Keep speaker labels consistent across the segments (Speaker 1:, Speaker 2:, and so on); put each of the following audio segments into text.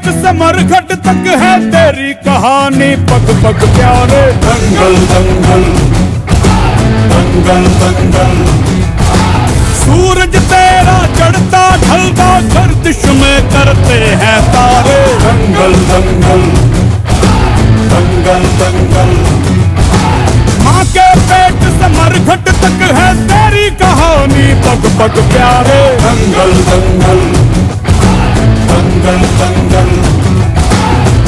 Speaker 1: पेट से मरघट तक है तेरी कहानी, पग पग प्यारे। दंगल दंगल दंगल दंगल, सूरज तेरा चढ़ता ढलता गर्दिश में करते हैं तारे। दंगल दंगल दंगल दंगल, माँ के पेट से मरघट तक है तेरी कहानी, पग पग प्यारे। दंगल दंगल दंगल दंगल,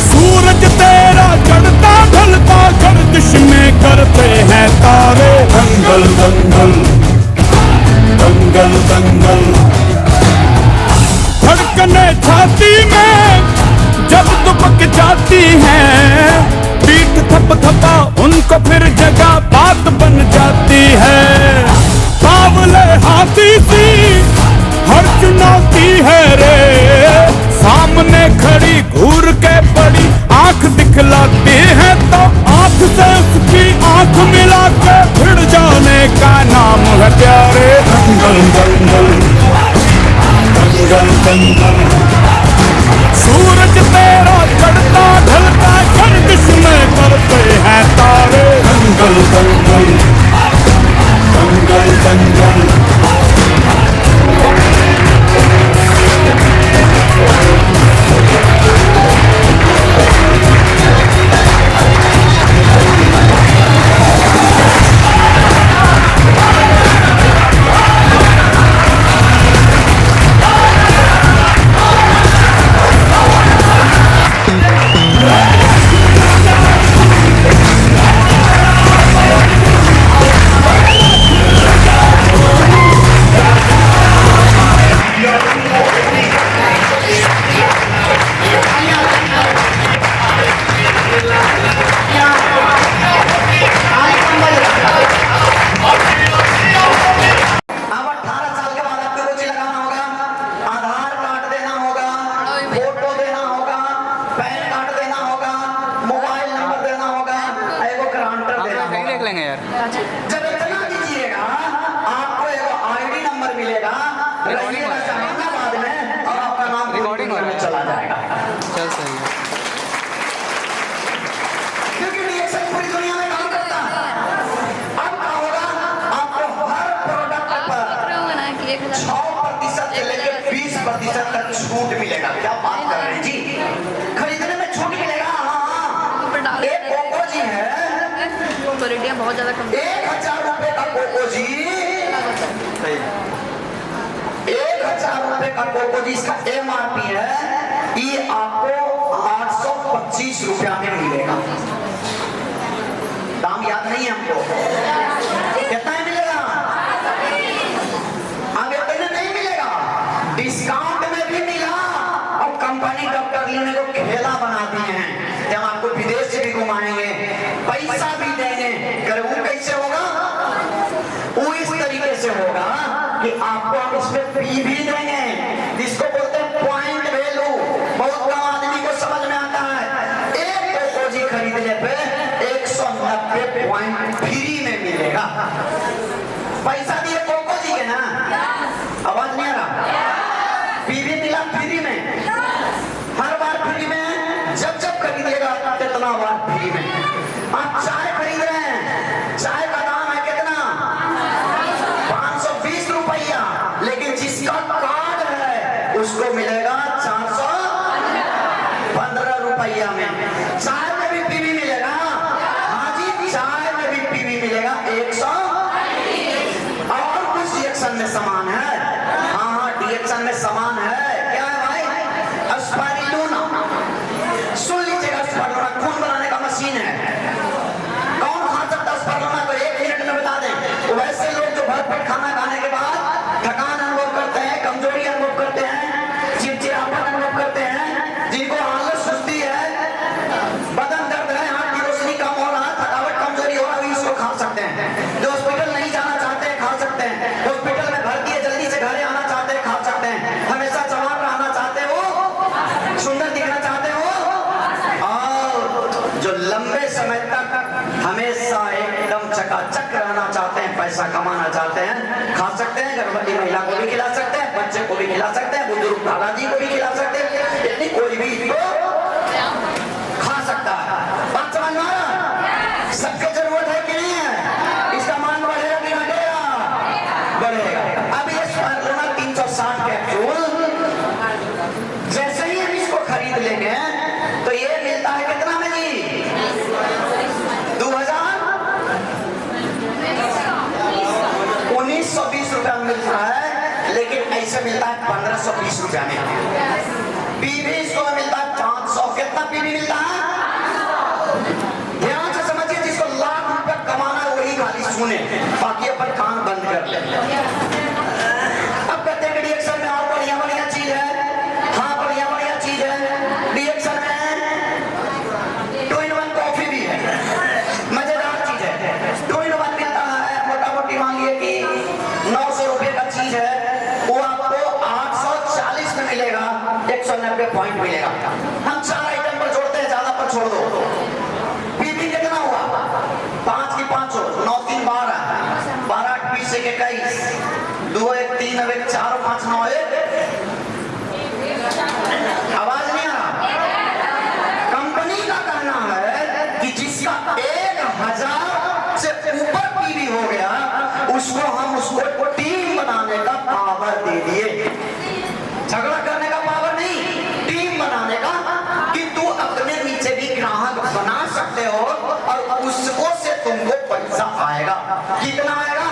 Speaker 1: सूरज तेरा चढ़ता ढलता गर्दिश में करते हैं तारे। दंगल दंगल दंगल दंगल, धड़कने छाती में जब दुबक जाती है, पीठ थप थपा उनको फिर जगह बात बन जाती है। बावले हाथी सी हर चुनौती है रे, सामने खड़ी घूर के बड़ी आंख दिखलाती है, तो आंख से उसकी आंख मिला के भिड़ जाने का नाम है प्यारे। दंगल दंगल दंगल दंगल, सूरज तेरा चढ़ता ढलता गर्दिश में करते हैं तारे। दंगल दंगल दंगल दंगल,
Speaker 2: जब इतना दीजिएगा आपको एक आईडी नंबर मिलेगा, रहिएगा जहानाबाद में और आपका नाम रिकॉर्डिंग में चला जाएगा।
Speaker 3: चल सही है,
Speaker 2: क्योंकि रिएक्शन पूरी दुनिया में काम करता है। अब क्या होगा, आपको हर प्रोडक्ट पर 6% से लेकर 20% तक छूट मिलेगा। क्या बात कर रहे हैं जी, खरीदने में छूट मिलेगा। हाँ, एक कोको जी है
Speaker 4: बहुत ज्यादा कम,
Speaker 2: 1000 रुपए का कोको जी, 1000 रुपए का कोको जी, इसका MRP है, ये आपको 825 रुपया में मिलेगा। दाम याद नहीं है हमको, कितना मिलेगा आगे पहले नहीं मिलेगा, डिस्काउंट में भी मिला। और कंपनी डॉक्टर लेने को खेला बनाती है, जब आपको विदेश से भी घुमाएंगे, पैसा भी देंगे, वो कैसे होगा, वो इस तरीके से होगा कि आपको हम इसमें फी भी देंगे, जिसको बोलते हैं पॉइंट वैल्यू। बहुत कम आदमी को समझ में आता है। एक कोको जी खरीदने पे 190 पॉइंट फ्री में मिलेगा। पैसा दिए कोको जी के ना, आवाज नहीं आ रहा, फी भी मिला फ्री में, हर बार फ्री में, जब जब खरीदिएगा कितना बार फ्री में। आप चाय खरीद रहे हैं, चाय का दाम है कितना, 520 रुपया, लेकिन जिसका कार्ड है उसको मिलेगा 415 रुपया में। चाय में भी पीवी मिलेगा, हाँ जी, चाय में भी पीवी मिलेगा 100। और कुछ रिएक्शन में सामान है, हाँ हाँ रिएक्शन में सामान है। क्या है भाई, एस्पारिलूना, सुन लीजिएगा, एस्पारिलूना खून बनाने का मशीन है। तो 1 मिनट में बता दें। वैसे लोग जो भरपेट खाना खाने के बाद थकान अनुभव करते हैं, कमजोरी अनुभव करते हैं, चिड़चिड़ापन अनुभव करते हैं, जिनको आलस सुस्ती है, बदन दर्द है, आंख की रोशनी कम हो रहा है, थकावट कमजोरी हो रही है, इसको खा सकते हैं। जो हॉस्पिटल नहीं जाना चाहते हैं खा सकते हैं, हॉस्पिटल में भर्ती है जल्दी से घर आना चाहते हैं खा सकते हैं, हमेशा जवान रहना चाहते हो, सुंदर दिखना चाहते हो, और जो लंबे समय तक हमेशा एकदम चकाचक रहना चाहते हैं, पैसा कमाना चाहते हैं, खा सकते हैं। गर्भवती महिला को भी खिला सकते हैं, बच्चे को भी खिला सकते हैं, बुजुर्ग दादाजी को भी खिला सकते हैं, यदि कोई भी मिलता है 1520 रुपया में। पीवी इसको मिलता है 500। कितना पीवी मिलता है? ध्यान से समझिए, जिसको लाख रुपया कमाना है वही खाली सुने, बाकी अपन कान बंद कर ले। अब कहते हैं रिएक्शन में और बढ़िया बढ़िया चीज है। हाँ, बढ़िया बढ़िया चीज है रिएक्शन में। 2-in-1 कॉफी भी है, मजेदार चीज है। 2-in-1 मिलता है, मोटा मोटी मांगिए कि 900 रुपए का चीज है, वो आपको 840 में मिलेगा, 190 पॉइंट मिलेगा। हम 4 आइटम पर जोड़ते हैं, ज्यादा पर छोड़ दो। पीपी कितना हुआ? 5 की 5 हो, 9 3 12, 12 8 20 1 21, 2 1 3 1 4 5 9 1। आवाज नहीं आ रहा? कंपनी का कहना है कि जिसका 1000 से ऊपर पीवी हो गया, उसको हम उसको टीम बनाने का पावर दे दिए। झगड़ा करने का पावर नहीं, टीम बनाने का, कि तू अपने नीचे भी ग्राहक बना सकते हो और उसको से तुमको पैसा आएगा। कितना आएगा?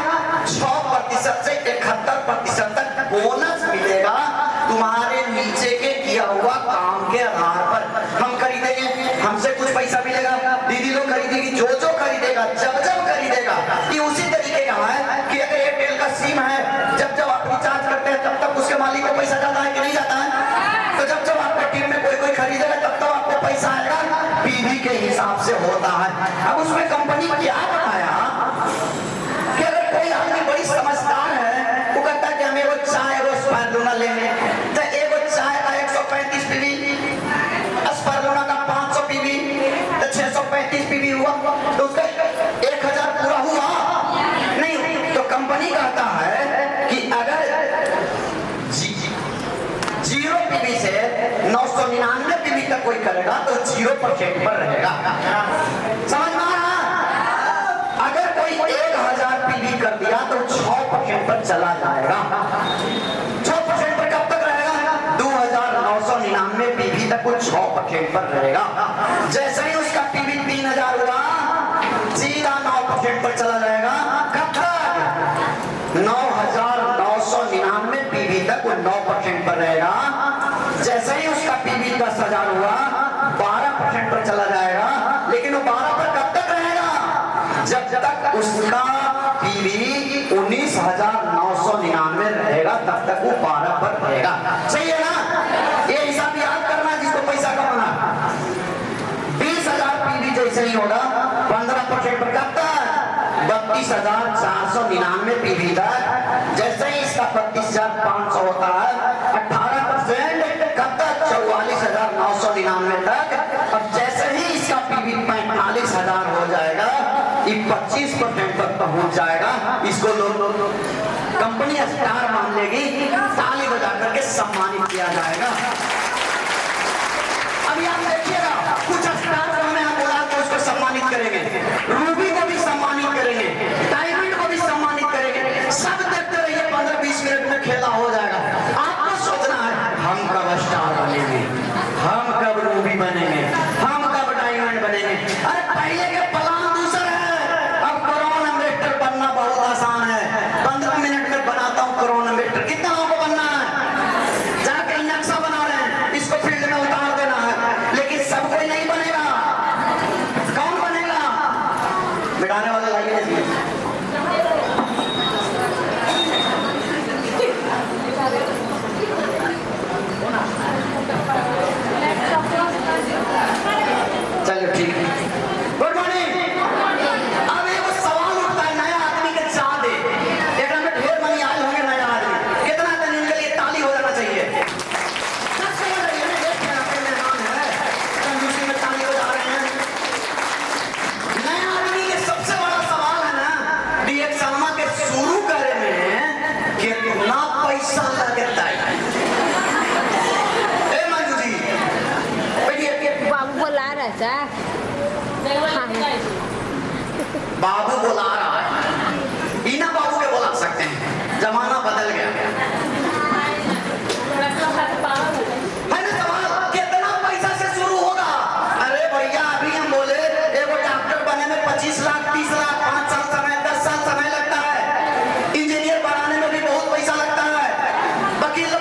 Speaker 2: 6% से 71% तक बोनस मिलेगा तुम्हारे नीचे के किया हुआ काम के आधार पर। हम खरीदेंगे, हमसे कुछ पैसा मिलेगा, दीदी लोग खरीदेगी, जो जो खरीदेगा, जब जब खरीदेगा। ये उसी तरीके का है कि अगर एयरटेल का सिम है, जब जब आप रिचार्ज करते हैं तब तक उसके मालिक को पैसा जाता है कि नहीं जाता है? तो जब जब आपके टीम में कोई कोई खरीदेगा तब तब आपको पैसा आएगा। पीवी के हिसाब से होता है। अब उसमें कंपनी क्या बताया कि अगर कोई आदमी बड़ी समझदार है, वो कहता है कि हमें वो चाय वो स्पाइरुलिना लेंगे, तो एगो चाय का 135 पीवी, स्पाइरुलिना का 500 पीवी, तो 635 पीवी हुआ, तो उसका 1000 पूरा हुआ नहीं। तो कंपनी कहता है कि अगर 0 पीवी से 999 पीवी तक कोई करेगा तो 0% पर रहेगा। समझ में आ रहा? अगर कोई 1000 पीवी कर दिया तो 6% पर चला जाएगा। 6% पर कब तक रहेगा? 2999 पीवी तक वो 6% पर रहेगा। जैसे ही उसका पीवी 3000 हुआ, सीधा 9% पर चला जाएगा। कब तक? 9999 पीवी तक वो 9% पर रहेगा। जैसे ही उसका पीवी 10,000 हुआ, 12% पर चला जाएगा। लेकिन वो 12 पर कब तक रहेगा? जब तक उसका पीवी 19,999 रहेगा, तब तक वो 12 पर रहेगा। सही है ना? ये हिसाब याद करना जिसको पैसा कमाना। 20,000 पीवी जैसे ही होगा, 15% पर कब तक? 32,499 पीवी तक। जैसे ही इसका 32,500 होता है, 18% कब तक? 44,999 तक। और जैसे ही इसका पीवी 45,000 हो जाएगा, ये 25% तक पहुंच जाएगा। इसको लोग कंपनी स्टार मान लेगी, ताली बजा करके सम्मानित किया जाएगा। अभी आप देखिएगा, कुछ स्टार को हमें आप बुला के उसको सम्मानित करेंगे, रूबी को भी सम्मानित करेंगे, डायमंड को भी सम्मानित करेंगे। सब देखते रहिए, 15-20 मिनट में खेला हो जाएगा। आपको सोचना है हम कब स्टार बनेंगे, हम कब रूबी बनेंगे, हम कब डायमंड बनेंगे। अरे पहले के प्लान दूसरा है। अब करोड़ इन्वेस्टर बनना बहुत आसान है। 15 मिनट में बनाता हूँ करोड़ इन्वेस्टर। कितना लोगों को बनना है? जाके नक्शा बना रहे हैं, इसको फील्ड में उतार देना है। लेकिन सब कोई नहीं बनेगा। कौन बनेगा? बिठाने वाले लाइए। चलो ठीक है। Good morning. अब एक सवाल उठता है, नया आदमी के चाह दे, एक में ढेर मनी आए होंगे नया आदमी, कितना दिन इनके लिए ताली हो जाना चाहिए। कंजूसी में ताली हो जा रहे हैं। नया आदमी के सबसे बड़ा सवाल है ना, रिएक्शन के शुरू करे में कितना पैसा लगता है। ए मंजू जी,
Speaker 4: बाबू बोला रहा था।
Speaker 2: बाबू बुला रहा है, बिना बाबू के बुला सकते हैं, जमाना बदल गया है ना। सवाल कितना पैसा से शुरू होगा? अरे भैया, अभी हम बोले एगो डॉक्टर बने में 25 लाख 30 लाख 5 साल समय 10 साल समय लगता है। इंजीनियर बनाने में भी बहुत पैसा लगता है। वकील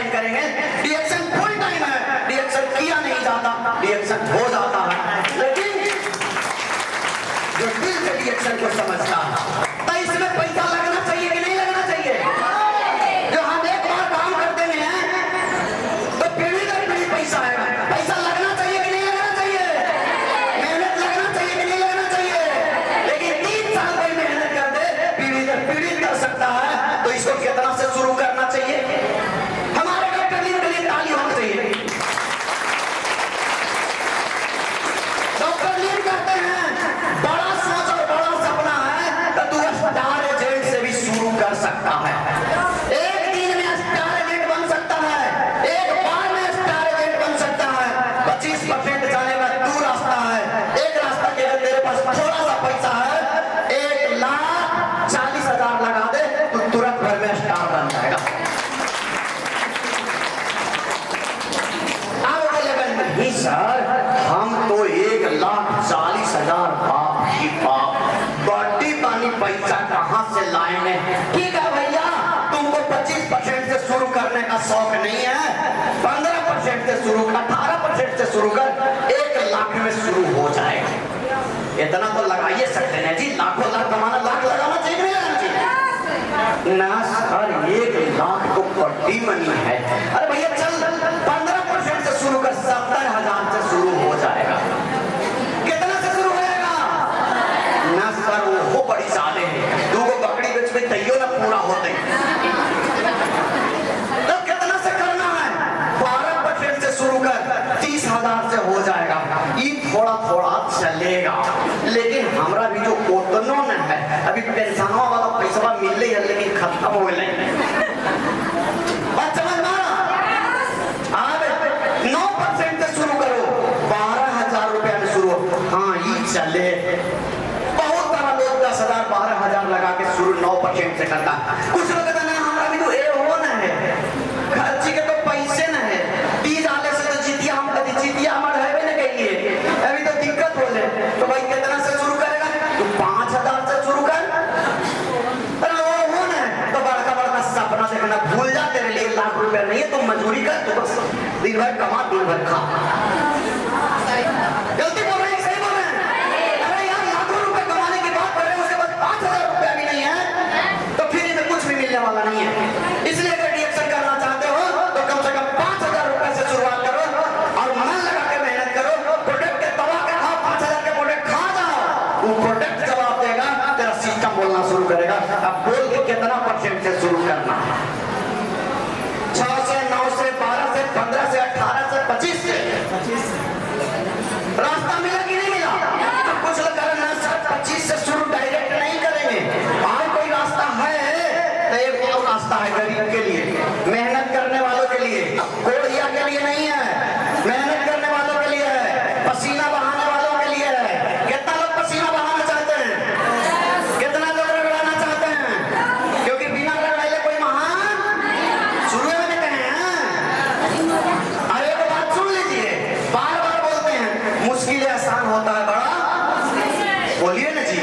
Speaker 2: साइन करेंगे। डिएक्शन फुल टाइम है, डिएक्शन किया नहीं जाता, डिएक्शन हो जाता है। लेकिन जो दिल से डिएक्शन को समझता है, तो इसमें पैसा लगना चाहिए कि नहीं लगना चाहिए? जो हम एक बार काम करते हैं तो पीढ़ी दर पीढ़ी पैसा आएगा, पैसा लगना चाहिए कि नहीं लगना चाहिए? मेहनत लगना चाहिए कि नहीं लगना चाहिए? लेकिन 3 साल कोई मेहनत कर दे, पीढ़ी दर पीढ़ी कर सकता है, तो इसको कितना से शुरू करना चाहिए? हमारे डॉक्टर लीन के लिए ताली होनी चाहिए। डॉक्टर लीन कहते हैं बड़ा सोच और बड़ा सपना है तो तू स्टार एजेंट से भी शुरू कर सकता है। एक दिन में स्टार एजेंट बन सकता है, एक बार में स्टार एजेंट बन सकता है। 25% जाने का तू रास्ता है। एक रास्ता के अगर तेरे पास थोड़ा सा पैसा है, 1,40,000 लगा दे, तो तुरंत भर में स्टार बन जाएगा। अब बोलेगा नहीं सर, हम तो 1,40,000 बाप की बाप बड्डी पानी पैसा कहाँ से लाएंगे? ठीक है भैया, तुमको 25% से शुरू करने का शौक नहीं है, 15% से शुरू कर, 18% से शुरू कर, 1,00,000 में शुरू हो जाएगा। इतना तो लगाइए सकते हैं जी, लाखों लाख कमाना, लाख लगाना चाहिए नहीं लगाना चाहिए? ना सर, 1,00,000 तो बड्डी मनी है। अरे भैया चल 15% से शुरू कर, 70,000 से शुरू हो जाएगा। कितना से शुरू होएगा? ना सर, वो बड़ी साले है, तू को बकरी बेच में तैयो ना पूरा होते। तो कितना से करना है? 12% से शुरू कर, 30,000 से हो जाएगा। ये थोड़ा थोड़ा चलेगा, लेकिन हमारा भी जो ओतनो न है, अभी पेंशनवा वाला पैसा मिल रही है लेकिन खत्म हो गए। बात समझ में आ रहा? अब 9% से शुरू करो, 12,000 रुपया में शुरू। हाँ ये चले, बहुत सारा लोग 10,000 12,000 लगा के शुरू 9% से करता। कुछ लोग कहते हैं हमारा भी तो ए हो न है, खर्ची के तो पैसे न है, 30 आने से तो जीतिया हम कभी जीतिया हमारे है भी न कहिए, अभी तो दिक्कत हो ले। तो भाई कितना से शुरू करेगा? तो 5,000 से शुरू कर। अरे वो हो न, तो बड़का बड़का सपना देखना भूल जा, तेरे लिए 1,00,000 रुपया नहीं है, तो मजदूरी कर, तो बस दिन भर कमा दिन भर खा। गलती बोल रहे हैं, सही बोल रहे हैं? अरे यार, लाखों रुपए कमाने की बात कर रहे हैं, उसके बाद 5,000 रुपया भी नहीं है, तो फिर इन्हें कुछ भी मिलने वाला नहीं है। इसलिए अगर डिएक्शन करना चाहते हो तो कम से कम 5,000 रुपए से शुरुआत करो और मन लगा के मेहनत करो। प्रोडक्ट के दबा के खाओ, 5,000 के प्रोडक्ट खा जाओ, वो प्रोडक्ट जवाब देगा, तेरा सिस्टम बोलना शुरू करेगा। अब बोल के कितना % से शुरू करना है? 6 से 9 से 12 से 15 से 18 से 25 से रास्ता मिला कि नहीं मिला? तो कुछ लोग कह रहे हैं सर 25 से शुरू डायरेक्ट नहीं करेंगे, और कोई रास्ता है? तो एक और रास्ता है गरीब के लिए, मेहनत करने वालों के लिए, कोड़िया के लिए नहीं है, मेहनत करने वालों के लिए है, पसीना बहाने वालों के लिए है। कितना लोग पसीना बहाना चाहते हैं? कितना लोग रगड़ाना चाहते हैं? क्योंकि बिना रगड़ाए कोई महान शुरू में कहे हैं। अरे एक बात सुन लीजिए, बार बार बोलते हैं मुश्किल आसान होता है बड़ा, बोलिए ना जी,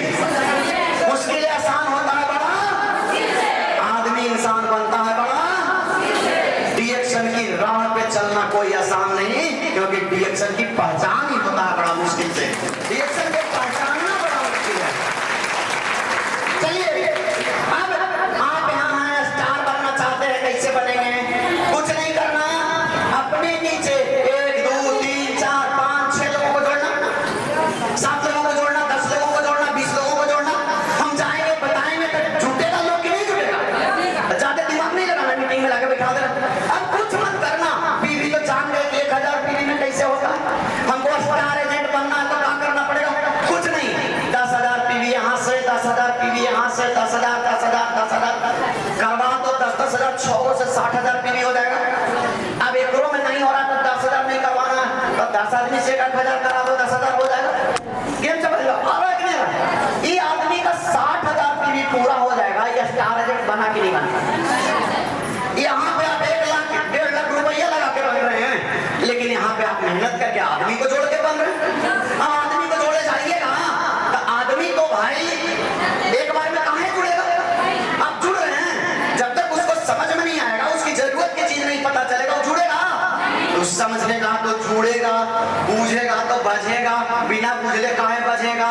Speaker 2: मुश्किल आसान होता है बड़ा, आदमी इंसान बनता है बड़ा। डिएक्शन की राह पे चलना कोई आसान नहीं, क्योंकि डिएक्शन की पहचान ही होता है बड़ा मुश्किल से। डिएक्शन को पहचानना बड़ा मुश्किल है। चलिए, अब आप यहाँ हैं, स्टार बनना चाहते हैं, कैसे बनेंगे? कुछ नहीं करना, अपने नीचे 1 2 3 4 5 6 लोगों को जोड़ना, 7 लोगों को जोड़ना, 10 लोगों को जोड़ना, 20 लोगों को जोड़ना। हम जाएंगे बताएंगे तो जुटेगा लोग कि नहीं जुटेगा? ज्यादा दिमाग नहीं लगाना, मीटिंग में लाके बैठा देना। अब कुछ मत करना, पीवी तो जान गए 1,000 पीवी में कैसे होता है। हमको स्टार एजेंट बनना है तो क्या करना पड़ेगा? समझेगा तो जुड़ेगा, बूझेगा तो बजेगा, बिना बुझले काहे बजेगा,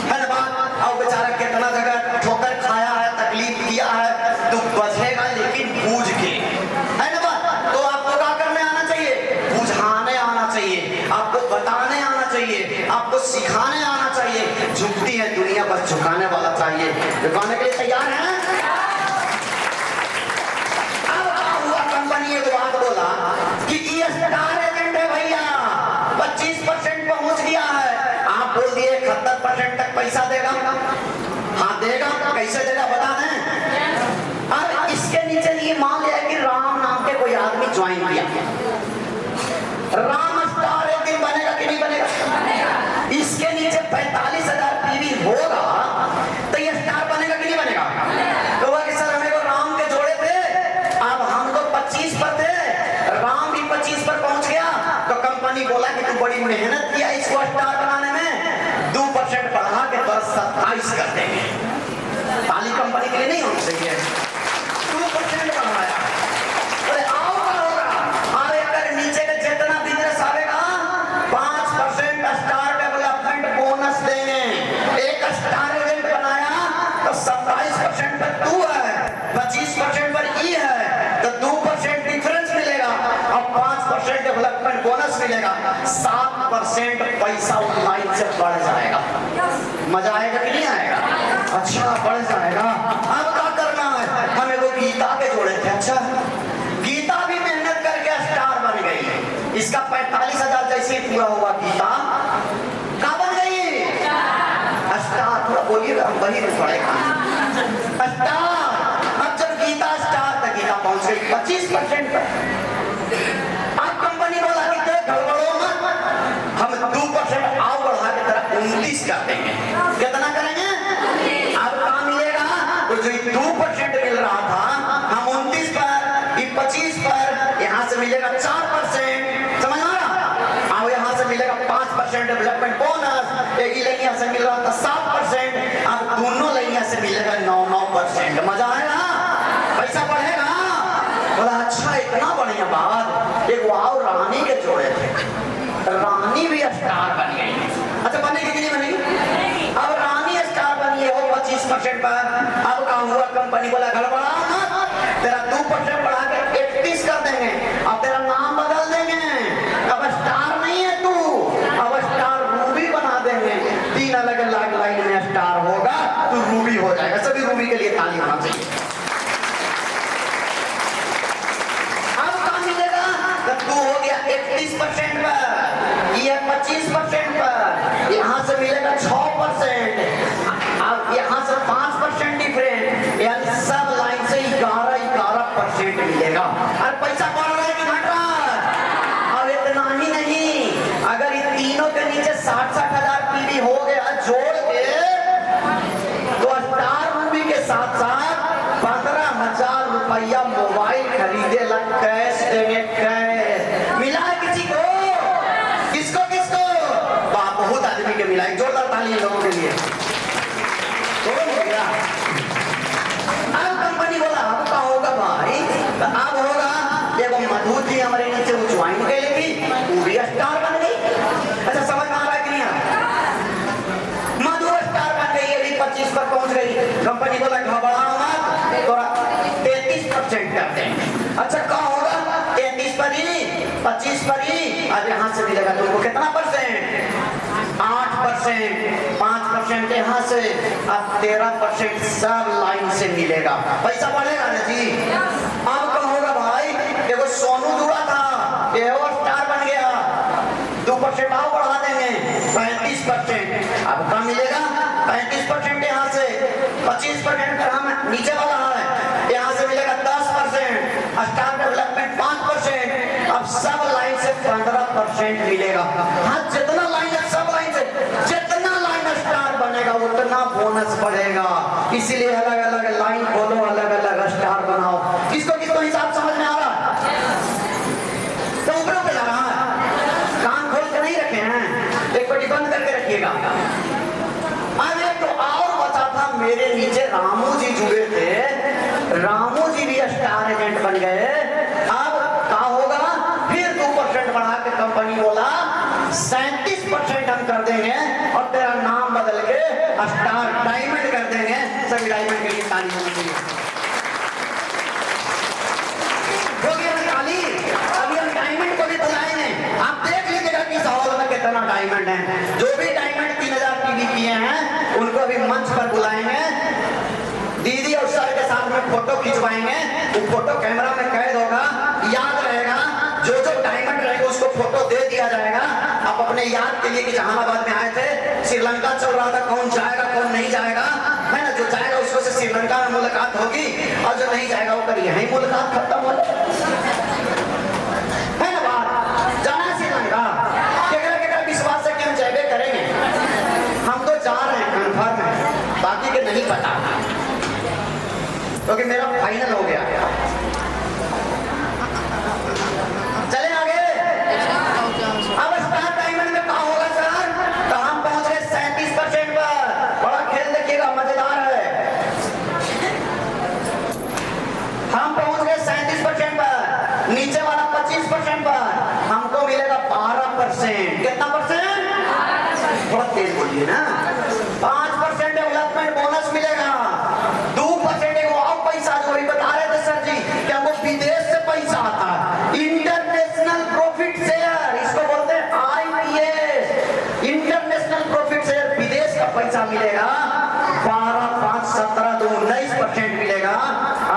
Speaker 2: है ना बात। और बेचारा कितना जगह ठोकर खाया है, तकलीफ किया है, तो बजेगा लेकिन बूझ के, है ना बात। तो आपको क्या करने आना चाहिए? बुझाने आना चाहिए, आपको बताने आना चाहिए, आपको सिखाने आना चाहिए। झुकती है दुनिया बस झुकाने वाला चाहिए। झुकाने के लिए तैयार हैं? कंपनी एक बात बोला कि ये स्टार एजेंट है भैया, 25% पहुंच गया है। आप बोल दिए 71% तक पैसा देगा। हाँ देगा, कैसे देगा बता दें। और इसके नीचे ये मान लिया कि राम नाम के कोई आदमी ज्वाइन किया, राम स्टार एक दिन बनेगा कि नहीं बनेगा? इसके नीचे 45,000 पीवी होगा तो ये स्टार बनेगा कि नहीं बनेगा? तो वह कि सर हमें को राम के जोड़े थे, अब हम तो 25 पर थे, राम भी 25 पर पहुंच गया। तो कंपनी बोला कि तू बड़ी मेहनत किया इसको स्टार बनाने में, 2% बढ़ा के तो 27 कर देंगे। ताली कंपनी के लिए नहीं होनी चाहिए। 2% बढ़ाया, बोले आओ क्या होगा? और एक नीचे का जितना बिजनेस आएगा 5% स्टार डेवलपमेंट बोनस देंगे। एक स्टार एजेंट बनाया तो 27% पर तू है, 25% पर ई है, तो 2% डिफरेंस मिलेगा और 5% डेवलपमेंट बोनस मिलेगा। 7% पैसा ऑनलाइन से बढ़ जाएगा। मजा आएगा कि नहीं आएगा? अच्छा बढ़ जाएगा। अब क्या करना है? हमें वो गीता के जोड़े थे। अच्छा गीता भी मेहनत करके स्टार बन गई। इसका 45,000 जैसे ही पूरा हुआ गीता कहाँ बन गई? स्टार। थोड़ा बोलिएगा, हम वही में पड़ेगा स्टार। अब जब गीता स्टार तक गीता पहुंच गई 25% पर, अब कंपनी बोला कि गड़बड़ो मत, हम 2% आओ बढ़ा के तरह 29 कर देंगे। कितना करेंगे? अब कहाँ मिलेगा? तो जो 2% मिल रहा था हम 29 पर, 25 पर, यहाँ से मिलेगा 4%। समझ आ रहा? अब यहाँ से मिलेगा 5% डेवलपमेंट बोनस, एक ही लाइन से मिल रहा था 7%, अब दोनों लाइन से मिलेगा 9%। मजा आएगा, पैसा बढ़ेगा। बोला अच्छा इतना बढ़िया बात। एक वाव रानी के जोड़े थे, रानी भी स्टार बन गई। अच्छा बनेगी कि नहीं बनेगी? अब रानी स्टार बनी है वो 25% पर। अब क्या हुआ? कंपनी बोला गड़बड़ा मत, तेरा 2% बढ़ा के 31 कर देंगे, अब तेरा नाम बदल देंगे, अब स्टार नहीं है तू, अब स्टार रूबी बना देंगे। 3 अलग अलग लाइन में स्टार होगा, तू रूबी हो जाएगा। सभी रूबी के लिए ताली होना चाहिए। तू हो गया 31% पर, ये 25% पर, यहाँ से मिलेगा 6%, अब यहाँ से 5% डिफरेंट, यानी सब लाइन से 11% मिलेगा। और पैसा बढ़ रहा है कि घट रहा है? अब इतना ही नहीं, अगर इन तीनों के नीचे 60,000 पीवी हो गया जोड़ के, तो स्टार मूवी के साथ साथ 15,000 रुपया मोबाइल खरीदे लग कैश देंगे। कैश मिला है किसी को? किसको किसको? बहुत आदमी के मिला है। जोरदार ताली लोगों के लिए। तो हो गया। अब कंपनी बोला अब क्या होगा भाई? तो अब होगा देखो मधु जी हमारे नीचे वो ज्वाइन कर लेगी, वो भी स्टार बन गई। अच्छा समझ में आ रहा है कि नहीं? मधु स्टार बन गई, ये भी 25 पर पहुंच गई। कंपनी बोला घबराओ मत, थोड़ा 33% कर देंगे। अच्छा क्या होगा? 33 पर ही, 25 पर ही, अब यहाँ से मिलेगा तुमको कितना %? 8%, 5% यहाँ से, अब 13% सब लाइन से मिलेगा। पैसा बढ़ेगा ना जी? अब क्या होगा भाई? देखो सोनू जुड़ा था, ये और स्टार बन गया, 2% और बढ़ा देंगे, 35%। अब क्या मिलेगा? 35% यहाँ से, 25% हम नीचे वाला है, यहाँ से मिलेगा 10%, स्टार डेवलपमेंट 5%, अब सब लाइन से 15% मिलेगा। हाँ जितना लाइन है सब लाइन से, जितना लाइन स्टार बनेगा उतना बोनस बढ़ेगा। इसीलिए अलग अलग लाइन खोलो, अलग अलग स्टार बनाओ। किसको किसको हिसाब समझ में आ रहा है? तो ऊपर ऊपर जा रहा है, कान खोल के नहीं रखे हैं, एक पट्टी बंद करके रखिएगा। अब एक तो और बचा था, मेरे नीचे रामू जी जुड़े थे, रामू जी भी स्टार एजेंट बन गए। अब क्या होगा? फिर 2% कंपनी बोला 37% हम कर देंगे और तेरा नाम बदल के स्टार डायमंड कर देंगे। सभी डायमंड के लिए ताली होनी चाहिए। हो गया ना ताली? अभी हम डायमंड को भी बुलाएंगे। आप देख लीजिएगा कि इस हॉल में कितना डायमंड है। जो भी डायमंड 3000 टीवी किए हैं उनको भी मंच पर बुलाएंगे। दीदी और सर के साथ में फोटो खिंचवाएंगे। वो फोटो कैमरा में कैद होगा, याद रहेगा। जो जो डायमंड रहेगा उसको फोटो दे दिया जाएगा। आप अपने याद के लिए कि जहानाबाद में आए थे, श्रीलंका चल रहा था, कौन जाएगा कौन नहीं जाएगा, है ना। जो जाएगा उसको से श्रीलंका में मुलाकात होगी और जो नहीं जाएगा वो करिए यही मुलाकात खत्म हो, है ना बात। जाना श्रीलंका केकरा विश्वास है कि हम जाए करेंगे। हम तो जा रहे हैं, कन्फर्म है, बाकी के नहीं पता, क्योंकि मेरा फाइनल हो गया। चले आगे। अब स्टार डायमंड में क्या होगा सर? तो हम पहुंच गए 37% पर। बड़ा खेल देखिएगा, मजेदार है। हम पहुंच गए 37% पर। नीचे वाला 25% पर हमको मिलेगा 12%। कितना परसेंट? बहुत तेज बोलिए ना। 5% डेवलपमेंट बोनस मिलेगा। 2% पैसा जो भी बता रहे थे सर जी कि हमको विदेश से पैसा आता है, इंटरनेशनल प्रॉफिट शेयर, इसको बोलते हैं IPS, इंटरनेशनल प्रॉफिट शेयर। विदेश का पैसा मिलेगा 12, 5, 17, 2, 19% मिलेगा।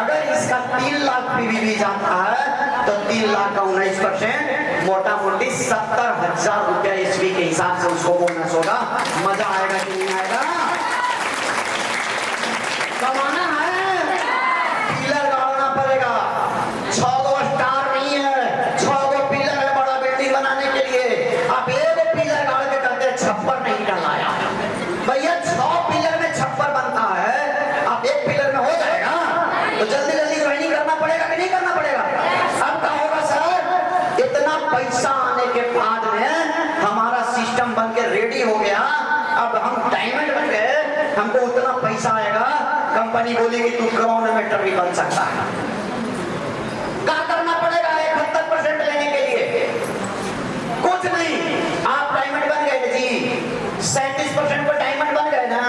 Speaker 2: अगर इसका 3 लाख पीवी जाता है तो 3 लाख का 19%, मोटा मोटी 70,000 रुपया ईस्वी के हिसाब से उसको बोनस होगा। मजा आएगा कि नहीं आएगा? कमाना है, पिलर गाड़ना पड़ेगा। 6 गो स्टार नहीं है, 6 गो पिलर है बड़ा बिल्डिंग बनाने के लिए। आप एक पिलर गाड़ के करते हैं, छप्पर नहीं डलाया भैया। 6 पिलर में छप्पर बनता है, आप एक पिलर में हो जाएगा तो जल्दी जल्दी ज्वाइनिंग करना पड़ेगा कि नहीं करना पड़ेगा? अब क्या होगा सर? इतना पैसा आने के बाद में हमारा सिस्टम बन के रेडी हो गया। अब हम डायमंड बन गए, हमको उतना पैसा आएगा, कंपनी बोलेगी तू क्रोनोमीटर भी बन सकता है। क्या करना पड़ेगा 71% लेने के लिए? कुछ नहीं, आप डायमंड बन गए जी, 37% पर डायमंड बन गए ना।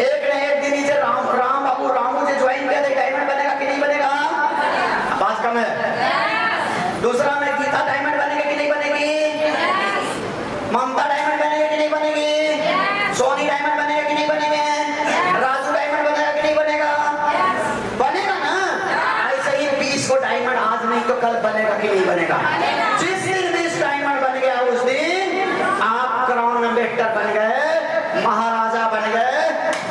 Speaker 2: एक ने एक दिन से राम बाबू रामू से ज्वाइन किया, डायमंड बनेगा कि नहीं बनेगा? बात कम है। दूसरा में गीता डायमंड बनेगी कि नहीं बनेगी? ममता डायमंड बनेगी कि नहीं बनेगी? सोनी डायमंड बनेगा कि नहीं बनेंगे? राजू डायमंड बनेगा कि नहीं बनेगा? बनेगा ना। ऐसे ही 20 को डायमंड आज नहीं तो कल बनेगा कि नहीं बनेगा? जिस दिन 20 डायमंड बन गया उस दिन आप क्राउन एम्बेसडर बन गए, महाराजा बन गए,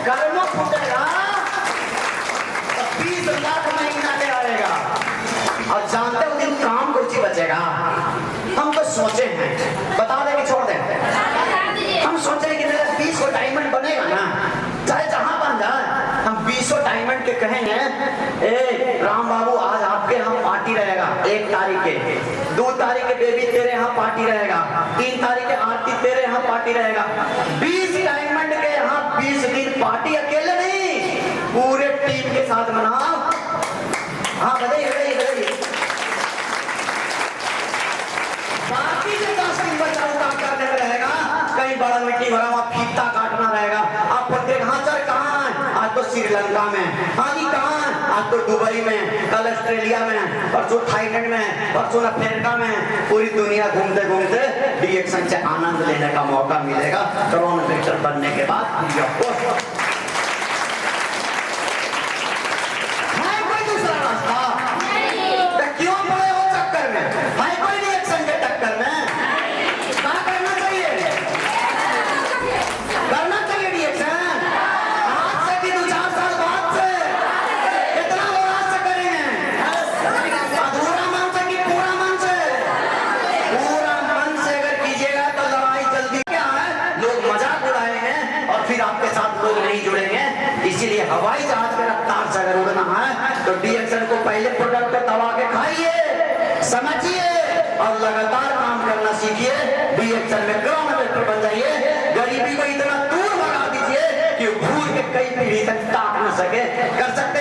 Speaker 2: कर्म फूटेगा, 20 लाख महीना ले आएगा। और जानते हो दिन काम कुछ ही बचेगा। हम तो सोचे हैं, बता दें कि छोड़ दें? हम सोचे कि मेरा 20 को डायमंड बनेगा ना, चाहे जहां बन जाए, हम 20 डायमंड के कहेंगे ए राम बाबू आज आपके यहाँ पार्टी रहेगा 1 तारीख के, 2 तारीख के बेबी तेरे यहाँ पार्टी रहेगा, 3 तारीख के आरती तेरे यहाँ पार्टी रहेगा। 20 डायमंड के यहाँ 20 दिन पार्टी, अकेले नहीं पूरे टीम के साथ मनाओ। हाँ बधाई बधाई बधाई। बाकी जो 10 दिन बचा वो काम करने में रहेगा, कहीं बड़ा मिट्टी भरा हुआ फीता काटना रहेगा। आप बोलते हाँ सर कहाँ है? आज तो श्रीलंका में। हाँ जी कहाँ है? आज तो दुबई में, कल ऑस्ट्रेलिया में, परसों थाईलैंड में, परसों अफ्रीका में। पूरी दुनिया घूमते घूमते रिएक्शन से आनंद लेने का मौका मिलेगा क्रोनोमीटर बनने के बाद। है कोई दूसरा रास्ता? क्यों पड़े हो चक्कर में? है कोई रिएक्शन के टक्कर में? क्या करना चाहिए? करना चाहिए रिएक्शन। आज से कि 2-4 साल बाद से कितना लोग आज से करेंगे? अधूरा मन से कि पूरा मन से? पूरा मन से अगर कीजिएगा तो लड़ाई जल्दी क्या है, लोग मजाक उड़ाएंगे और फिर आपके साथ लोग नहीं जुड़ेंगे। इसीलिए हवाई जहाज के रफ्तार से अगर उड़ना है तो डीएक्शन को पहले प्रोडक्ट पे दबा के खाइए, समझिए और लगातार काम करना सीखिए। डीएक्शन में क्रोनोमीटर बन जाइए। गरीबी को इतना दूर भगा दीजिए कि भूल के कई पीढ़ी तक ताक न सके। कर सकते